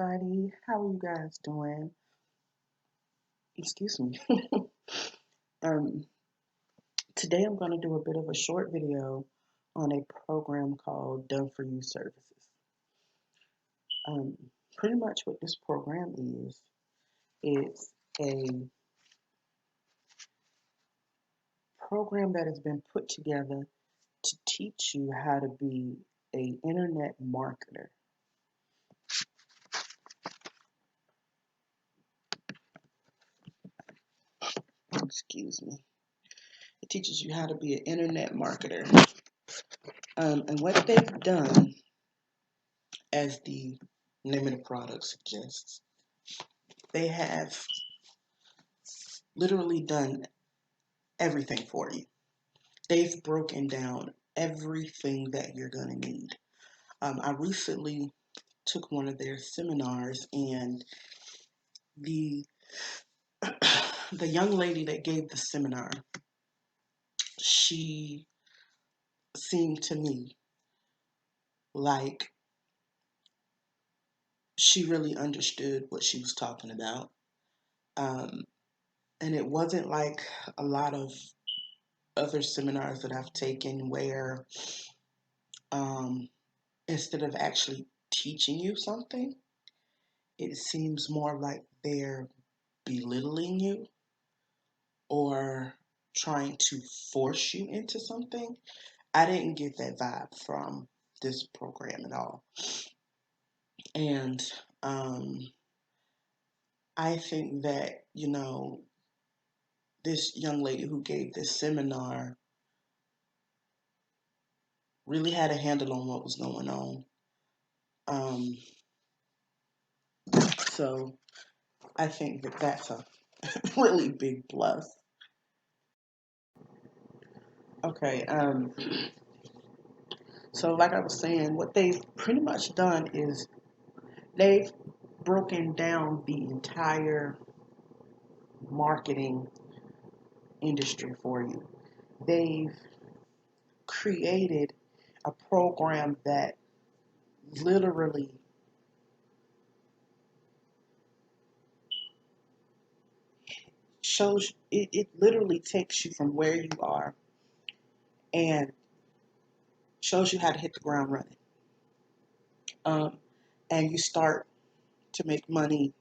everybody. How are you guys doing? Excuse me. um, Today I'm going to do a bit of a short video on a program called Done For You Services. Um, Pretty much what this program is a program that has been put together to teach you how to be a internet marketer. Excuse me. It teaches you how to be an internet marketer. And what they've done, as the name of the product suggests, they have literally done everything for you. They've broken down everything that you're going to need. I recently took one of their seminars, and the the young lady that gave the seminar, she seemed to me like she really understood what she was talking about. Um, and it wasn't like a lot of other seminars that I've taken where um, instead of actually teaching you something, it seems more like they're belittling you or trying to force you into something. I didn't get that vibe from this program at all. And I think that, this young lady who gave this seminar really had a handle on what was going on. Um, so I think that that's a really big plus. Okay, so like I was saying, what they've pretty much done is they've broken down the entire marketing industry for you. They've created a program that literally shows it literally takes you from where you are and shows you how to hit the ground running. Um, and you start to make money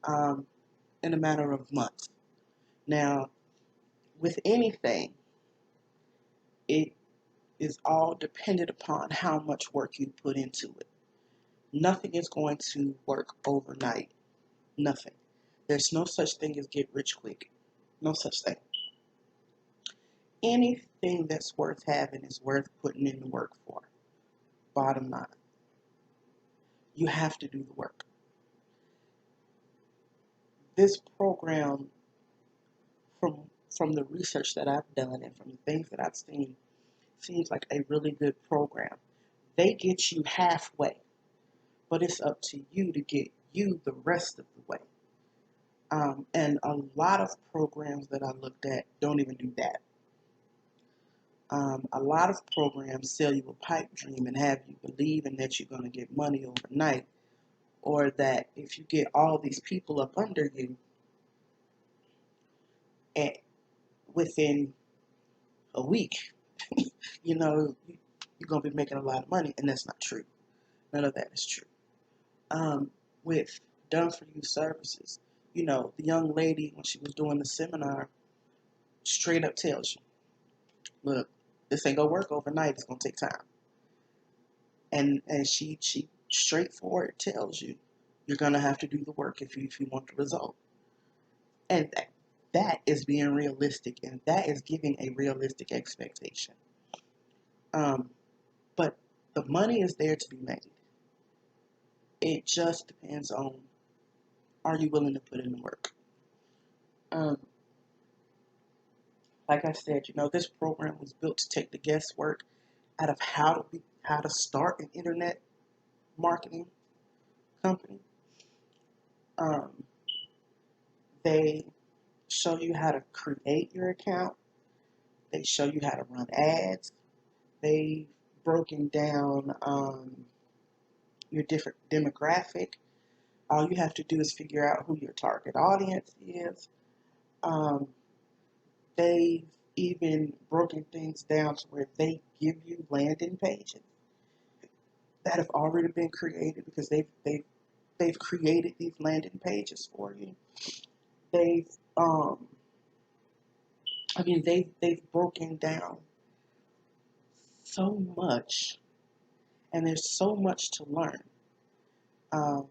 um, in a matter of months. Now, with anything, it is all dependent upon how much work you put into it. Nothing is going to work overnight. Nothing. There's no such thing as get rich quick. No such thing. Anything that's worth having is worth putting in the work for. Bottom line. You have to do the work. This program, from the research that I've done and from the things that I've seen, seems like a really good program. They get you halfway, but it's up to you to get you the rest of the way. And a lot of programs that I looked at don't even do that. A lot of programs sell you a pipe dream and have you believing that you're going to get money overnight, or that if you get all these people up under you, and within a week, you know, you're going to be making a lot of money, and that's not true. None of that is true. With Done For You services, the young lady, when she was doing the seminar, straight up tells you, look, this ain't gonna work overnight. It's gonna take time. And she straightforward tells you, you're gonna have to do the work if you want the result. And that is being realistic, and that is giving a realistic expectation. Um, but the money is there to be made. It just depends on, are you willing to put in the work? Um, like I said, this program was built to take the guesswork out of how to start an internet marketing company. Um, they show you how to create your account. They show you how to run ads. They've broken down your different demographic. All you have to do is figure out who your target audience is. Um, they've even broken things down to where they give you landing pages that have already been created because they've created these landing pages for you. They've they've broken down so much, and there's so much to learn. Um,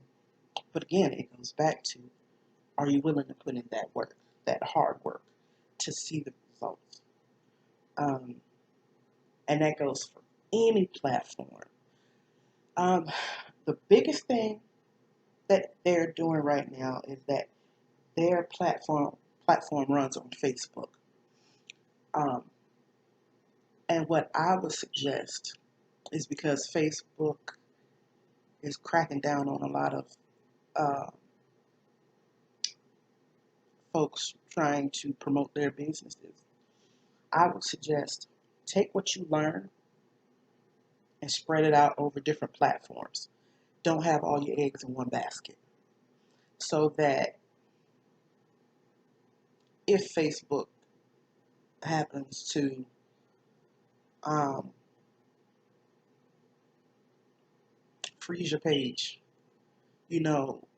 but again, it goes back to, are you willing to put in that work, that hard work, to see the results? Um, and that goes for any platform. Um, the biggest thing that they're doing right now is that their platform runs on Facebook. Um, and what I would suggest is, because Facebook is cracking down on a lot of uh, folks trying to promote their businesses, I would suggest take what you learn and spread it out over different platforms. Don't have all your eggs in one basket. So that if Facebook happens to um, freeze your page,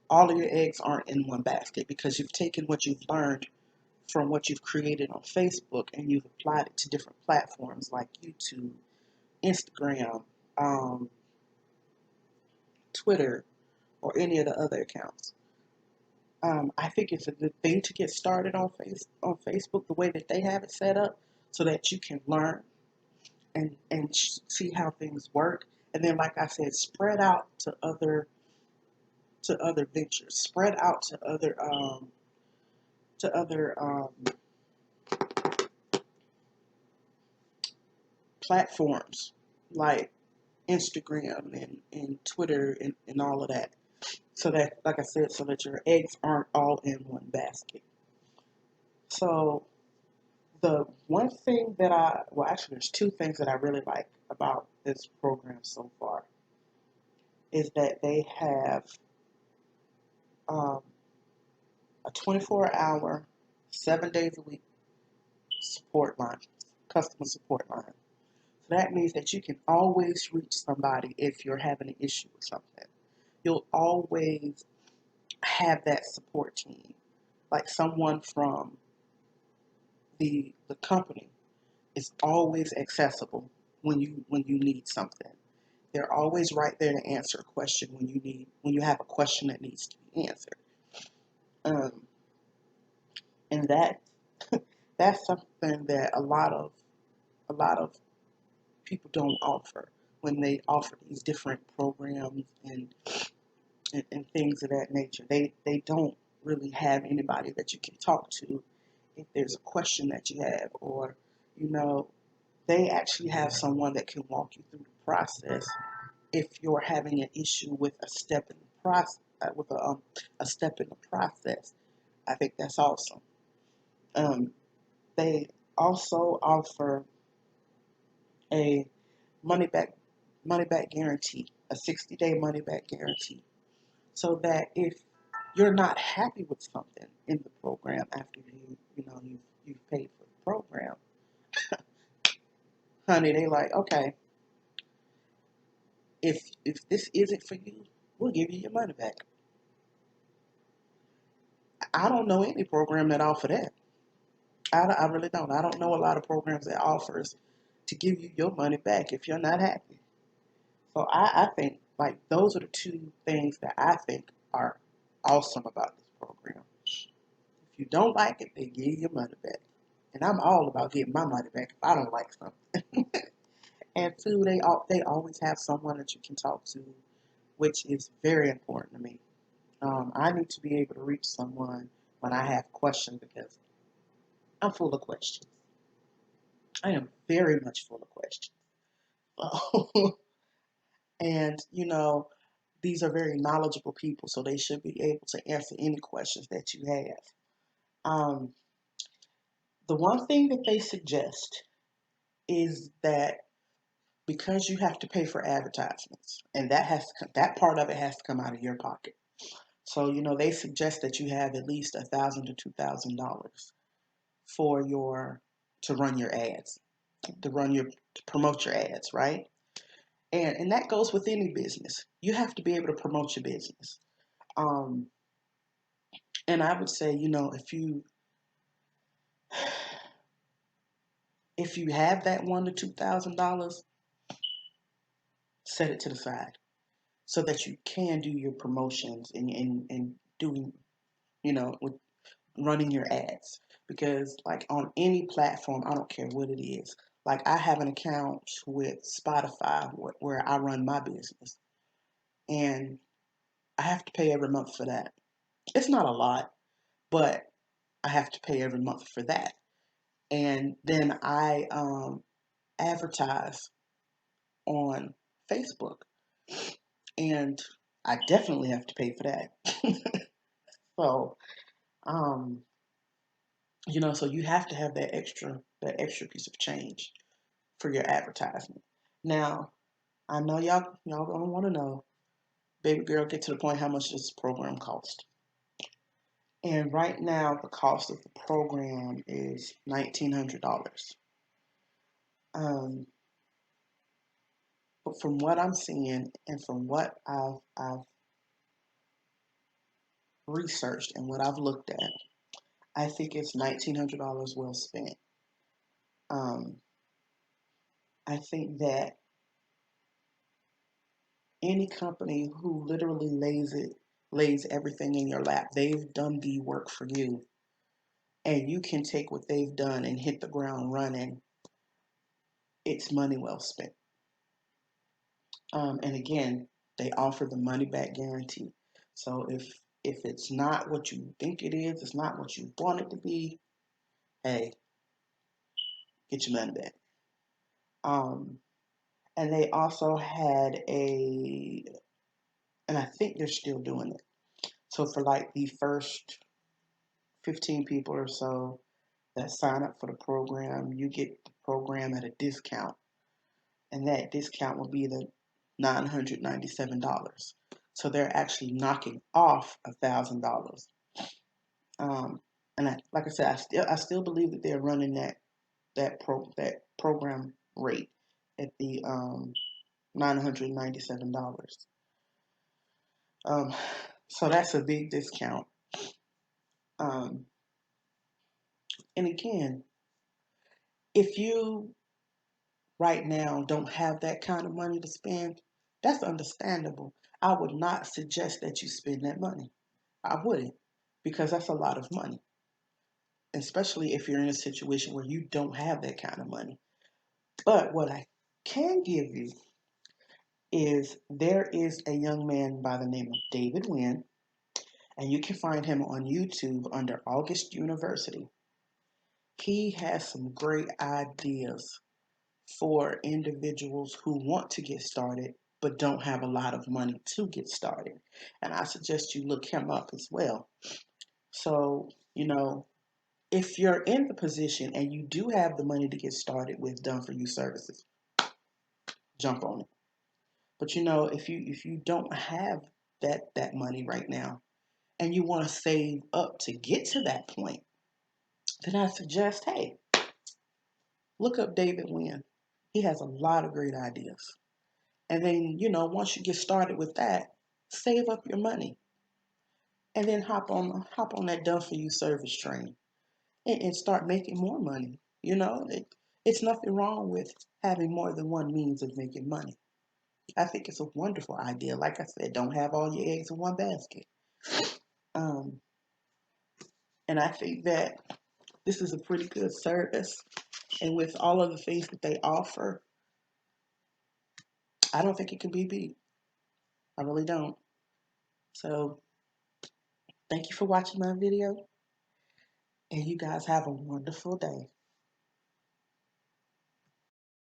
all of your eggs aren't in one basket, because you've taken what you've learned from what you've created on Facebook and you've applied it to different platforms like YouTube, Instagram, um, Twitter, or any of the other accounts. I think it's a good thing to get started on Facebook the way that they have it set up, so that you can learn and see how things work. And then, like I said, spread out to other ventures, spread out to other platforms like Instagram and Twitter and all of that. So that, like I said, so that your eggs aren't all in one basket. So the one thing that well, actually, there's two things that I really like about this program so far, is that they have um, a 24-hour, 7 days a week support line, customer support line. So that means that you can always reach somebody if you're having an issue with something. You'll always have that support team, like someone from the company is always accessible when you need something. They're always right there to answer a question when you have a question that needs to be answered. Um, and that's something that a lot of people don't offer when they offer these different programs and things of that nature. They don't really have anybody that you can talk to if there's a question that you have, or you know they actually have someone that can walk you through the process if you're having an issue with a step in the process, with a step in the process. I think that's awesome. Um, they also offer a money back money back guarantee, a 60-day money back guarantee, so that if you're not happy with something in the program after you've paid for the program, honey, they like, okay, if this isn't for you, we'll give you your money back. I don't know any program that offer that. I really don't. I don't know a lot of programs that offers to give you your money back if you're not happy. So I think, like, those are the two things that I think are awesome about this program. If you don't like it, they give you your money back. And I'm all about getting my money back if I don't like something. And two, they always have someone that you can talk to, which is very important to me. I need to be able to reach someone when I have questions, because I'm full of questions. I am very much full of questions. And, these are very knowledgeable people, so they should be able to answer any questions that you have. Um, the one thing that they suggest is that, because you have to pay for advertisements, and that part of it has to come out of your pocket. So, they suggest that you have at least $1,000 to $2,000 for to run your ads, to promote your ads, right? And that goes with any business. You have to be able to promote your business. Um, and I would say, if you have that $1,000 to $2,000, set it to the side so that you can do your promotions and doing, with running your ads. Because like on any platform, I don't care what it is. Like I have an account with Spotify where I run my business, and I have to pay every month for that. It's not a lot, but I have to pay every month for that. And then I advertise on Facebook, and I definitely have to pay for that. So, um, so you have to have that extra piece of change for your advertisement. Now, I know y'all gonna want to know, baby girl, get to the point. How much does this program cost? And right now, the cost of the program is $1,900. Um, but from what I'm seeing and from what I've researched and what I've looked at, I think it's $1,900 well spent. Um, I think that any company who literally lays everything in your lap, they've done the work for you, and you can take what they've done and hit the ground running. It's money well spent. And again, they offer the money back guarantee. So if it's not what you think it is, it's not what you want it to be, hey, get your money back. Um, and they also had and I think they're still doing it. So for like the first 15 people or so that sign up for the program, you get the program at a discount, and that discount will be the $997. So they're actually knocking off $1,000. Um, and like I said, I still believe that they're running that program rate at the $997. Um, so that's a big discount. Um, and again, if you right now don't have that kind of money to spend, that's understandable. I would not suggest that you spend that money. I wouldn't, because that's a lot of money, especially if you're in a situation where you don't have that kind of money. But what I can give you is there is a young man by the name of David Wynn, and you can find him on YouTube under August University. He has some great ideas for individuals who want to get started but don't have a lot of money to get started. And I suggest you look him up as well. So, if you're in the position and you do have the money to get started with done for you services, jump on it. But if you don't have that money right now and you want to save up to get to that point, then I suggest, hey, look up David Wynn. He has a lot of great ideas. And then, once you get started with that, save up your money and then hop on that done for you service train and start making more money. It's nothing wrong with having more than one means of making money. I think it's a wonderful idea. Like I said, don't have all your eggs in one basket. Um, and I think that this is a pretty good service. And with all of the things that they offer, I don't think it can be beat. I really don't. So thank you for watching my video, and you guys have a wonderful day.